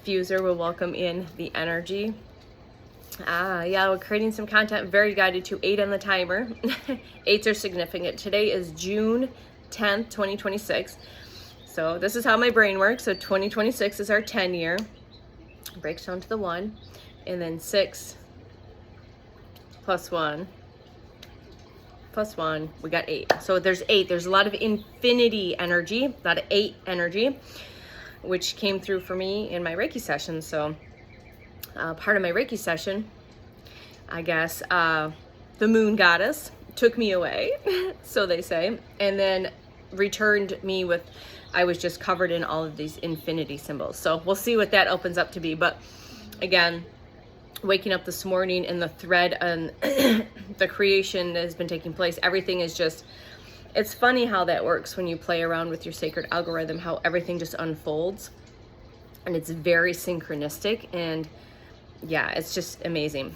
diffuser will welcome in the energy. Yeah, we're creating some content, very guided to 8 on the timer. 8s are significant. Today is June 10th, 2026. So this is how my brain works. So 2026 is our 10 year. Breaks down to the 1. And then 6 plus 1 plus 1, we got 8. So there's 8. There's a lot of infinity energy, a lot of 8 energy, which came through for me in my Reiki session. So part of my Reiki session, I guess, the moon goddess took me away, so they say, and then returned me with, I was just covered in all of these infinity symbols. So we'll see what that opens up to be. But again, waking up this morning and the thread and the creation that has been taking place, everything is just, it's funny how that works when you play around with your sacred algorithm, how everything just unfolds, and it's very synchronistic, and yeah, it's just amazing.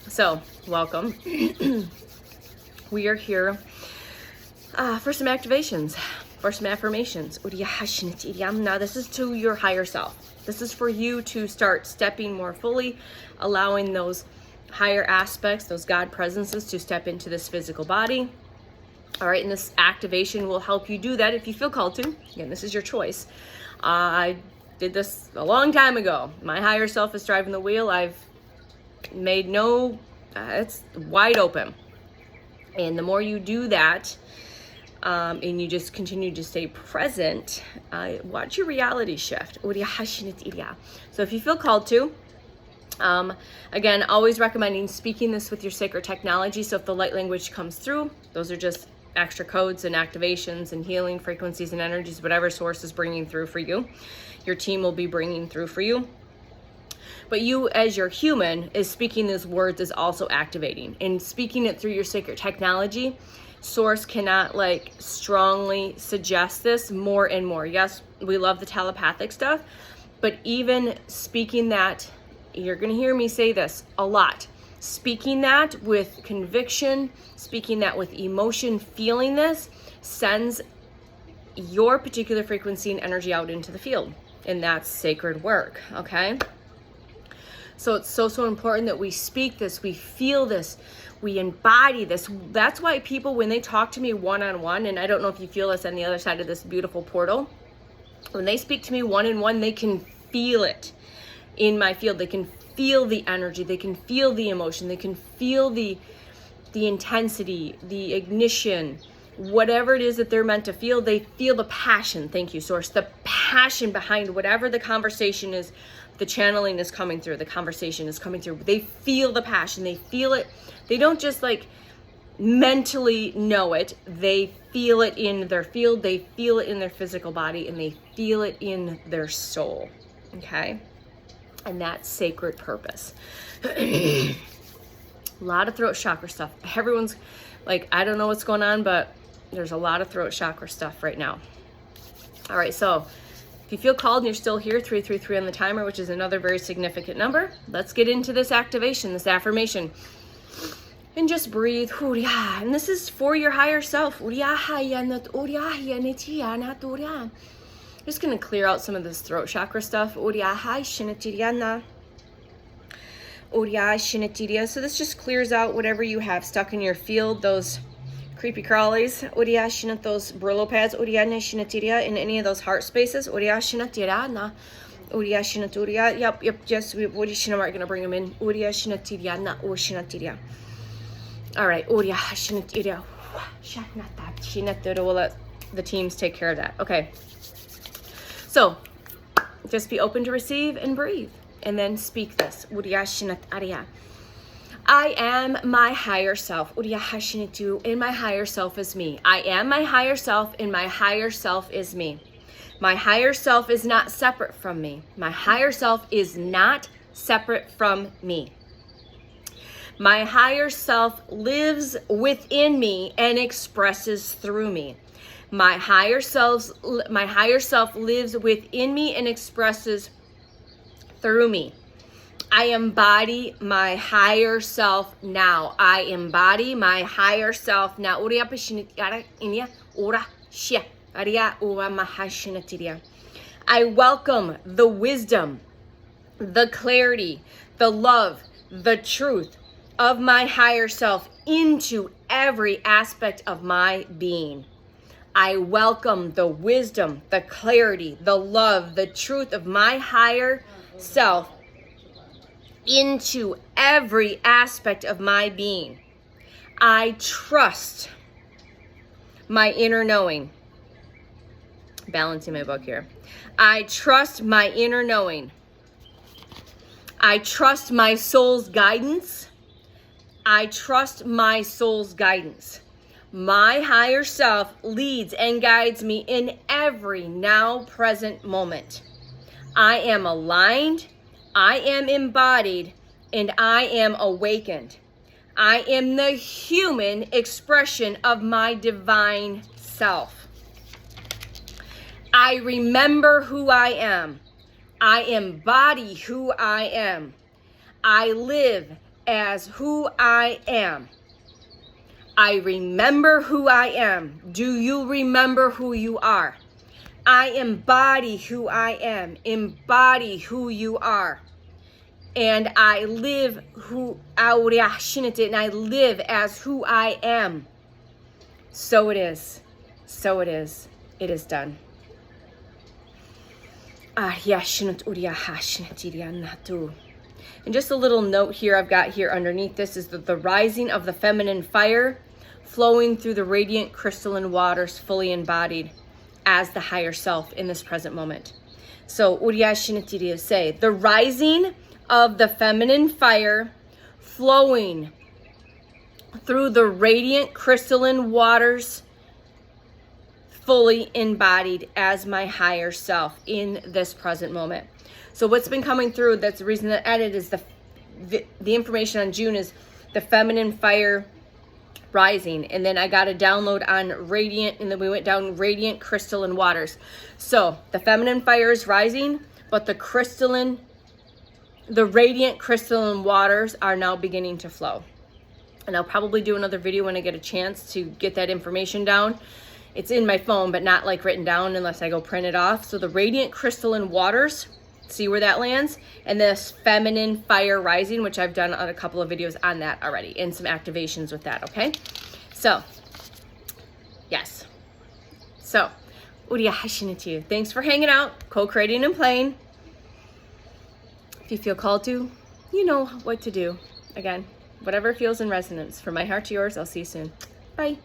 So welcome. We are here for some activations, for some affirmations. Now this is to your higher self. This is for you to start stepping more fully, allowing those higher aspects, those God presences, to step into this physical body. All right, and this activation will help you do that if you feel called to. Again, this is your choice. I did this a long time ago. My higher self is driving the wheel. I've made it's wide open. And the more you do that, and you just continue to stay present, watch your reality shift. So if you feel called to, again, always recommending speaking this with your sacred technology. So if the light language comes through, those are just extra codes and activations and healing frequencies and energies, whatever source is bringing through for you. Your team will be bringing through for you. But you, as your human, is speaking those words is also activating. And speaking it through your sacred technology, source cannot strongly suggest this more and more. Yes, we love the telepathic stuff, but even speaking that, you're going to hear me say this a lot, speaking that with conviction, speaking that with emotion, feeling this sends your particular frequency and energy out into the field. And that's sacred work, okay? So it's so important that we speak this, we feel this, we embody this. That's why people, when they talk to me one-on-one, and I don't know if you feel this on the other side of this beautiful portal, when they speak to me one-on-one, they can feel it in my field. They can feel the energy, they can feel the emotion, they can feel the intensity, the ignition, whatever it is that they're meant to feel. They feel the passion. Thank you, source. The passion behind whatever the conversation is. The channeling is coming through, the conversation is coming through. They feel the passion, they feel it. They don't just mentally know it. They feel it in their field, they feel it in their physical body, and they feel it in their soul, okay? And that's sacred purpose. A lot of throat chakra stuff. Everyone's I don't know what's going on, but there's a lot of throat chakra stuff right now. All right, so if you feel called and you're still here, 333 on the timer, which is another very significant number, let's get into this activation, this affirmation. And just breathe. And this is for your higher self. Just going to clear out some of this throat chakra stuff. So this just clears out whatever you have stuck in your field, those creepy crawlies, those Brillo pads, in any of those heart spaces. Yep, just we're going to bring them in. All right, we'll let the teams take care of that. Okay, so just be open to receive and breathe, and then speak this. I am my higher self, and my higher self is me. I am my higher self, and my higher self is me. My higher self is not separate from me. My higher self is not separate from me. My higher self lives within me and expresses through me. My higher self lives within me and expresses through me. I embody my higher self now. I embody my higher self now. I welcome the wisdom the clarity, the love, the truth of my higher self into every aspect of my being. I welcome the wisdom, the clarity, the love, the truth of my higher self into every aspect of my being. I trust my inner knowing. Balancing my book here. I trust my inner knowing. I trust my soul's guidance. I trust my soul's guidance. My higher self leads and guides me in every now present moment. I am aligned, I am embodied, and I am awakened. I am the human expression of my divine self. I remember who I am. I embody who I am. I live as who I am. I remember who I am. Do you remember who you are? I embody who I am. Embody who you are. And I live and I live as who I am. So it is. So it is. It is done. And just a little note here I've got here underneath this is the rising of the feminine fire flowing through the radiant crystalline waters fully embodied as the higher self in this present moment. So Uriyashinatiriya say, the rising of the feminine fire flowing through the radiant crystalline waters fully embodied as my higher self in this present moment. So what's been coming through, that's the reason that I added is the information on June is the feminine fire rising. And then I got a download on radiant, and then we went down radiant crystalline waters. So the feminine fire is rising, but the radiant crystalline waters are now beginning to flow. And I'll probably do another video when I get a chance to get that information down. It's in my phone, but not like written down unless I go print it off. So the radiant crystalline waters, see where that lands, and this feminine fire rising, which I've done on a couple of videos on that already, and some activations with that, okay? So, yes. So, Uriya Hashinatu, thanks for hanging out, co-creating and playing. If you feel called to, you know what to do. Again, whatever feels in resonance. From my heart to yours, I'll see you soon. Bye.